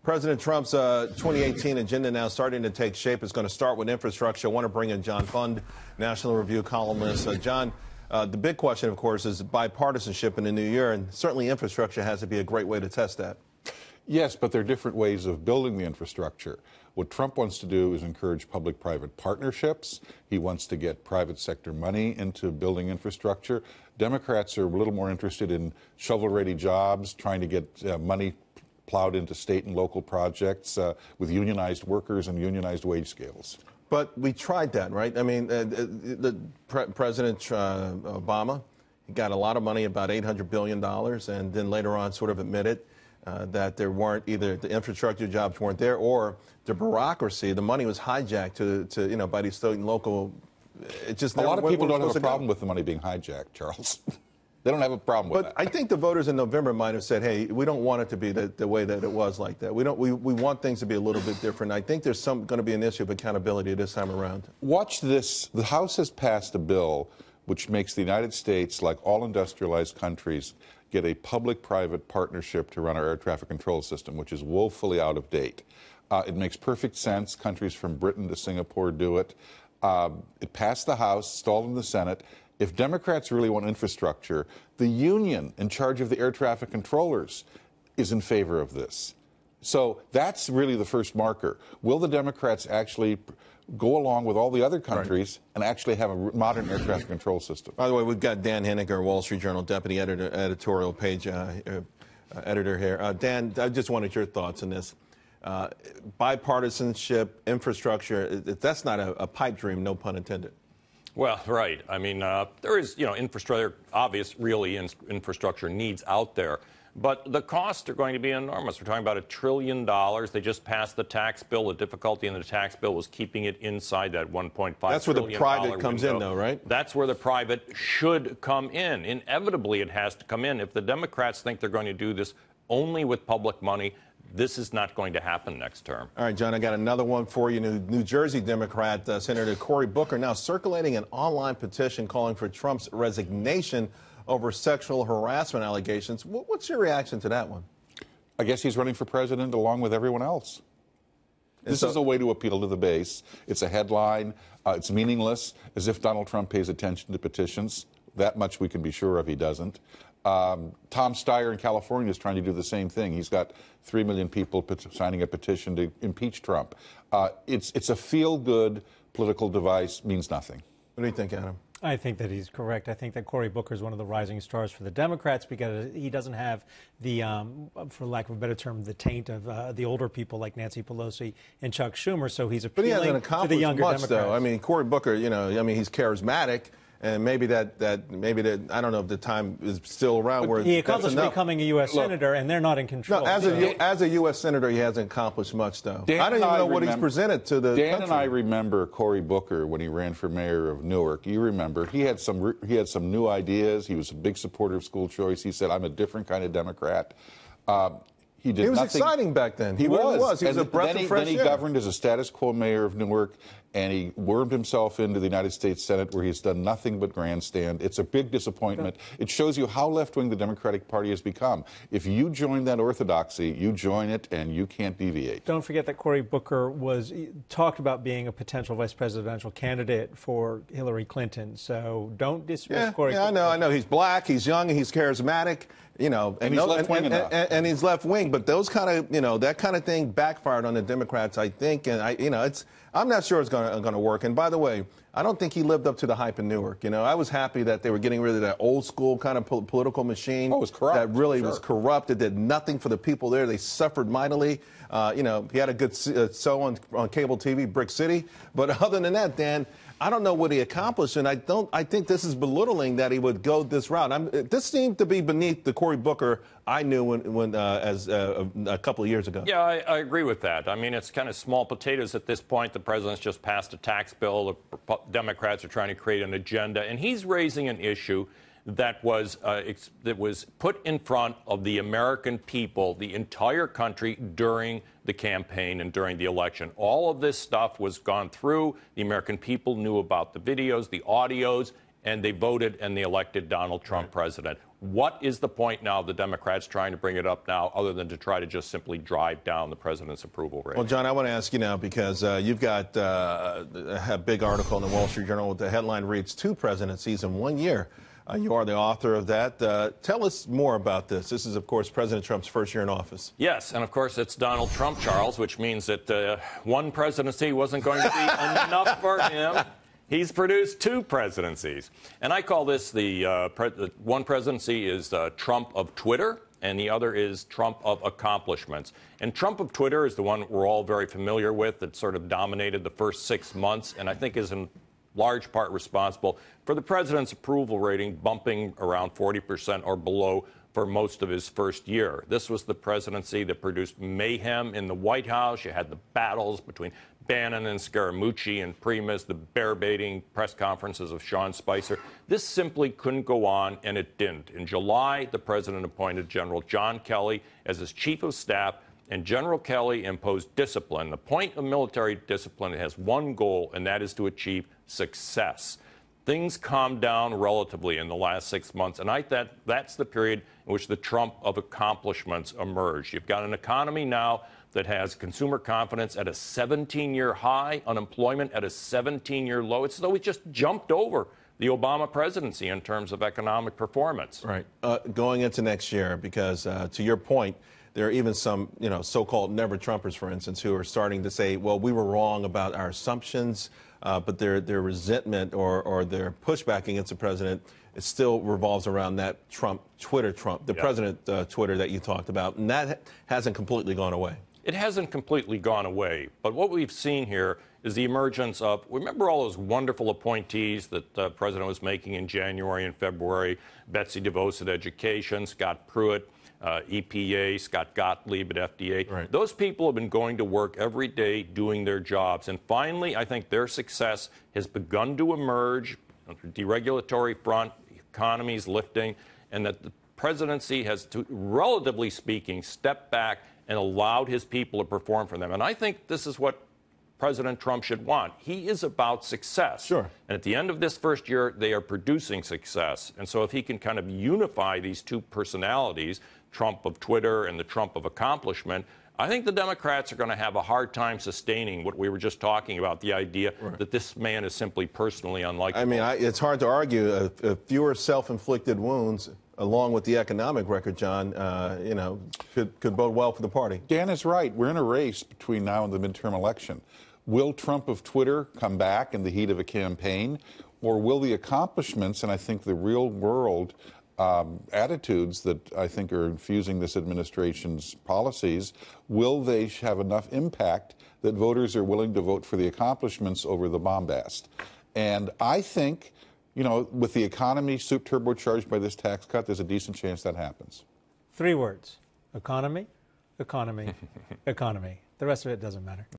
President Trump's 2018 agenda now starting to take shape. It's going to start with infrastructure. I want to bring in John Fund, National Review columnist. John, the big question, of course, is bipartisanship in the new year, and certainly infrastructure has to be a great way to test that. Yes, but there are different ways of building the infrastructure. What Trump wants to do is encourage public-private partnerships. He wants to get private sector money into building infrastructure. Democrats are a little more interested in shovel-ready jobs, trying to get money plowed into state and local projects with unionized workers and unionized wage scales. But we tried that, right? I mean, President Obama, he got a lot of money, about $800 billion, and then later on sort of admitted that there weren't either the infrastructure jobs weren't there or the bureaucracy, the money was hijacked to by these state and local. It just a lot of people don't have a problem with the money being hijacked, Charles. They don't have a problem with that. But I think the voters in November might have said, hey, we don't want it to be the way that it was like that. We want things to be a little bit different. I think there's going to be an issue of accountability this time around. Watch this. The House has passed a bill which makes the United States, like all industrialized countries, get a public-private partnership to run our air traffic control system, which is woefully out of date. It makes perfect sense. Countries from Britain to Singapore do it. It passed the House, stalled in the Senate. If Democrats really want infrastructure, the union in charge of the air traffic controllers is in favor of this. So that's really the first marker. Will the Democrats actually go along with all the other countries and actually have a modern air traffic control system? By the way, we've got Dan Henninger, Wall Street Journal deputy editor, editorial page editor here. Dan, I just wanted your thoughts on this. Bipartisanship, infrastructure, that's not a pipe dream, no pun intended. Well, right. I mean, there is, infrastructure, obvious, really, infrastructure needs out there. But the costs are going to be enormous. We're talking about $1 trillion. They just passed the tax bill. The difficulty in the tax bill was keeping it inside that $1.5 trillion. That's where the private comes in, though, right? That's where the private should come in. Inevitably, it has to come in. If the Democrats think they're going to do this only with public money, this is not going to happen next term. All right, John, I got another one for you. New Jersey Democrat Senator Cory Booker now circulating an online petition calling for Trump's resignation over sexual harassment allegations. What's your reaction to that one? I guess he's running for president along with everyone else. This is a way to appeal to the base. It's a headline. It's meaningless, as if Donald Trump pays attention to petitions. That much we can be sure of he doesn't. Tom Steyer in California is trying to do the same thing. He's got 3 million people signing a petition to impeach Trump. It's a feel-good political device, means nothing. What do you think, Adam? I think that he's correct. I think that Cory Booker is one of the rising stars for the Democrats because he doesn't have the, for lack of a better term, the taint of the older people like Nancy Pelosi and Chuck Schumer. So he's appealing to the younger But he hasn't accomplished much, though. I mean, Cory Booker, he's charismatic. And maybe that I don't know if the time is still around where he accomplished becoming a U.S. senator, and they're not in control. No, as a U.S. senator, he hasn't accomplished much, though. I don't even know what he's presented to the country. Dan and I remember Cory Booker when he ran for mayor of Newark. You remember he had some new ideas. He was a big supporter of school choice. He said, "I'm a different kind of Democrat." He was exciting back then. He was. He was a breath of fresh air. Then he governed as a status quo mayor of Newark, and he wormed himself into the United States Senate, where he's done nothing but grandstand. It's a big disappointment. It shows you how left-wing the Democratic Party has become. If you join that orthodoxy, you join it, and you can't deviate. Don't forget that Cory Booker talked about being a potential vice presidential candidate for Hillary Clinton. So don't dismiss Cory Booker. I know. He's black, he's young, and he's charismatic. And he's left-wing enough. And he's left-wing, but those kind of, that kind of thing backfired on the Democrats, I think. And I'm not sure it's going to work. And by the way, I don't think he lived up to the hype in Newark. I was happy that they were getting rid of that old school kind of political machine. Oh, it was corrupt. That really was corrupt. It did nothing for the people there. They suffered mightily. He had a good show on cable TV, Brick City. But other than that, Dan, I don't know what he accomplished, and I think this is belittling that he would go this route. This seemed to be beneath the Cory Booker I knew a couple of years ago. Yeah, I agree with that. I mean, it's kind of small potatoes at this point. The president's just passed a tax bill. The Democrats are trying to create an agenda, and he's raising an issue that was put in front of the American people, the entire country, during the campaign and during the election. All of this stuff was gone through. The American people knew about the videos, the audios, and they voted and they elected Donald Trump president. What is the point now of the Democrats trying to bring it up now other than to try to just simply drive down the president's approval rating? Well, John, I want to ask you now because you've got a big article in the Wall Street Journal. The headline reads, 2 presidencies in 1 year. You are the author of that. Tell us more about this. This is, of course, President Trump's first year in office. Yes, and of course it's Donald Trump, Charles, which means that one presidency wasn't going to be enough for him. He's produced 2 presidencies. And I call this the one presidency is Trump of Twitter, and the other is Trump of accomplishments. And Trump of Twitter is the one we're all very familiar with that sort of dominated the first 6 months, and I think is in large part responsible for the president's approval rating bumping around 40% or below for most of his first year. This was the presidency that produced mayhem in the White House. You had the battles between Bannon and Scaramucci and Primus, the bear-baiting press conferences of Sean Spicer. This simply couldn't go on, and it didn't. In July, the president appointed General John Kelly as his chief of staff, and General Kelly imposed discipline. The point of military discipline has one goal, and that is to achieve success. Things calmed down relatively in the last 6 months, and that's the period in which the Trump of accomplishments emerged. You've got an economy now that has consumer confidence at a 17-year high, unemployment at a 17-year low. It's as though we just jumped over the Obama presidency in terms of economic performance. Right. Going into next year, because to your point, there are even some, so-called never-Trumpers, for instance, who are starting to say, well, we were wrong about our assumptions, but their resentment or their pushback against the president, it still revolves around that Twitter Trump, the president Twitter that you talked about, and that hasn't completely gone away. It hasn't completely gone away, but what we've seen here is the emergence of, remember all those wonderful appointees that the president was making in January and February, Betsy DeVos at Education, Scott Pruitt, EPA, Scott Gottlieb at FDA. Right. Those people have been going to work every day doing their jobs, and finally I think their success has begun to emerge on the deregulatory front, the economy's lifting, and that the presidency has, relatively speaking, stepped back and allowed his people to perform for them. And I think this is what President Trump should want. He is about success. Sure. And at the end of this first year, they are producing success. And so if he can kind of unify these 2 personalities, Trump of Twitter and the Trump of accomplishment, I think the Democrats are going to have a hard time sustaining what we were just talking about, the idea that this man is simply personally unlikable. I mean, it's hard to argue fewer self-inflicted wounds along with the economic record, John, could bode well for the party. Dan is right. We're in a race between now and the midterm election. Will Trump of Twitter come back in the heat of a campaign, or will the accomplishments, and I think the real world attitudes that I think are infusing this administration's policies, will they have enough impact that voters are willing to vote for the accomplishments over the bombast? And I think, with the economy turbocharged by this tax cut, there's a decent chance that happens. 3 words: economy, economy, economy. The rest of it doesn't matter.